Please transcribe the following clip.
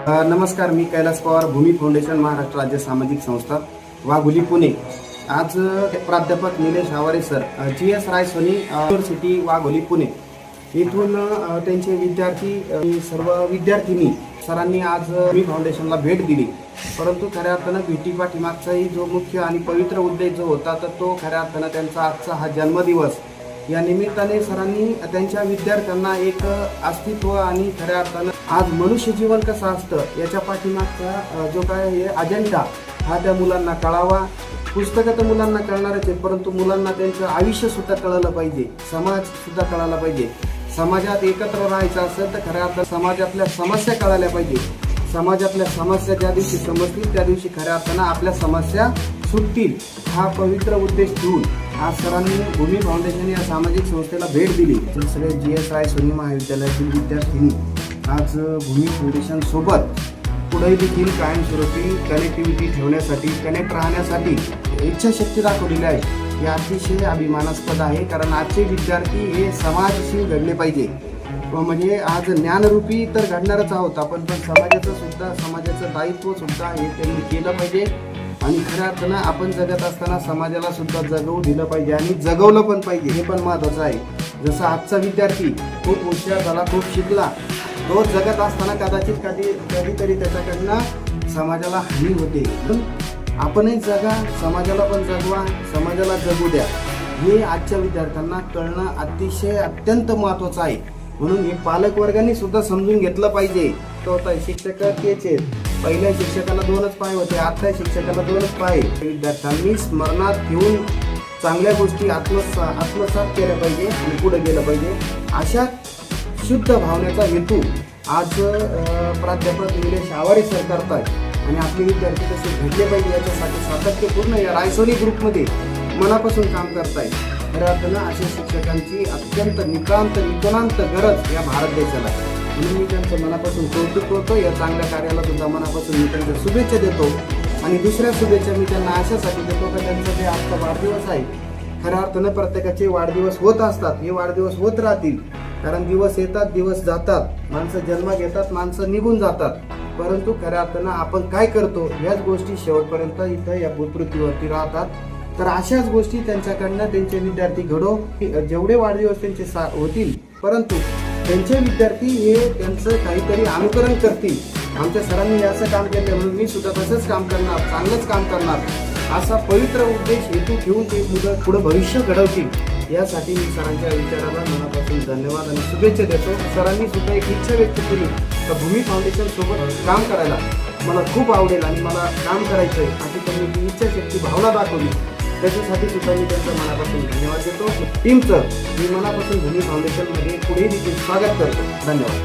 नमस्कार, मी कैलास पवार, भूमी फाउंडेशन महाराष्ट्र राज्य सामाजिक संस्था वाघोली पुणे। आज प्राध्यापक Nilesh Aware sir, GS Raisoni university Wagholi Pune इथून त्यांचे विद्यार्थी सर्व विद्यार्थिनी सरांनी आज भूमी फाउंडेशनला भेट दिली। परंतु खऱ्या अर्थानं भेटी पाठीमागचाही जो मुख्य आणि पवित्र उद्देश जो होता तर तो खऱ्या अर्थानं त्यांचा आजचा हा जन्मदिवस या निमित्ताने सरांनी त्यांच्या विद्यार्थ्यांना एक अस्तित्व आणि खऱ्या अर्थानं आज मनुष्य जीवन कसं असतं याच्या पाठीमागचा जो काय हे अजेंडा हा त्या मुलांना कळावा। पुस्तकं तर मुलांना कळणारच आहे, परंतु मुलांना त्यांचं आयुष्य सुद्धा कळलं पाहिजे, समाज सुद्धा कळायला पाहिजे। समाजात एकत्र राहायचं असेल तर खऱ्या अर्थानं समाजातल्या समस्या कळायला पाहिजे। समाजातल्या समस्या ज्या दिवशी समजतील त्या दिवशी खऱ्या अर्थानं आपल्या समस्या सुटतील। हा पवित्र उद्देश ठेवून आज सरांनी भूमी फाउंडेशन या सामाजिक संस्थेला भेट दिली। सगळे GS राय सोनी महाविद्यालयातील विद्यार्थ्यांनी आज भूमी फाउंडेशन सोबत पुढे देखील कायमस्वरूपी कनेक्टिव्हिटी ठेवण्यासाठी, कनेक्ट राहण्यासाठी इच्छाशक्ती दाखवलेली आहे। हे अतिशय अभिमानास्पद आहे, कारण आजचे विद्यार्थी हे समाजशी घडले पाहिजे। म्हणजे आज ज्ञानरूपी तर घडणारच आहोत आपण, पण समाजाचं दायित्व सुद्धा हे त्यांनी केलं पाहिजे। आणि खऱ्या अर्थानं आपण जगत असताना समाजाला सुद्धा जगवू दिलं पाहिजे आणि जगवलं पण पाहिजे, हे पण महत्त्वाचं आहे। जसं आजचा विद्यार्थी खूप हुशार झाला, खूप शिकला, तो जगत असताना कदाचित कधीतरी त्याच्याकडनं समाजाला हानी होते। पण आपणही जगा, समाजाला पण जगवा, समाजाला जगू द्या, हे आजच्या विद्यार्थ्यांना कळणं अतिशय अत्यंत महत्त्वाचं आहे। म्हणून हे पालक वर्गाने सुद्धा समजून घेतलं पाहिजे। तो होता शिक्षक तेच आहेत, पहिल्या शिक्षकाला 2च पाय होते, आता शिक्षकाला 2च पाय। विद्यार्थ्यांनी स्मरणात घेऊन चांगल्या गोष्टी आत्मसात केल्या पाहिजे आणि पुढे गेलं पाहिजे। अशा शुद्ध भावनेचा हेतू आज प्राध्यापक निलेश आवारे सर करतात आणि आपले विद्यार्थी कसे घडले पाहिजे याच्यासाठी सातत्यपूर्ण या रायसोनी ग्रुपमध्ये मनापासून काम करतायत। खऱ्या अर्थानं अशा शिक्षकांची अत्यंत नितांत गरज या भारत देशाला। म्हणून मी त्यांचं मनापासून कौतुक करतो। या चांगल्या कार्याला सुद्धा मनापासून मी त्यांच्या शुभेच्छा देतो आणि दुसऱ्या शुभेच्छा मी त्यांना अशासाठी देतो की त्यांचा जे आजचा वाढदिवस आहे, खऱ्या अर्थानं प्रत्येकाचे वाढदिवस होत असतात, हे वाढदिवस होत राहतील। कारण दिवस येतात, दिवस जातात, माणसं जन्म घेतात, माणसं निघून जातात, परंतु खऱ्या अर्थानं आपण काय करतो याच गोष्टी शेवटपर्यंत इथं या पृथ्वीवरती राहतात। तर अशाच गोष्टी त्यांच्याकडनं त्यांचे विद्यार्थी घडो, जेवढे वाढदिवस त्यांचे होतील, परंतु त्यांचे विद्यार्थी हे त्यांचं काहीतरी अनुकरण करतील। आमच्या सरांनी असं काम केलं म्हणून मी सुद्धा तसंच काम करणार, चांगलंच काम करणार, असा पवित्र उद्देश हेतू ठेवून ते मुलं पुढे भविष्य घडवतील। यासाठी मी सरांच्या विचाराला मनापासून धन्यवाद आणि शुभेच्छा देतो। सरांनी सुद्धा एक इच्छा व्यक्त केली तर भूमी फाउंडेशन सोबत काम करायला मला खूप आवडेल आणि मला काम करायचं आहे, अशी त्यांनी ती इच्छाशक्ती भावना दाखवली। त्याच्यासाठी सुद्धा मी त्यांचं मनापासून धन्यवाद देतो। टीमचं मी मनापासून भूमी फाउंडेशनमध्ये पुढे देखील स्वागत करतो। धन्यवाद।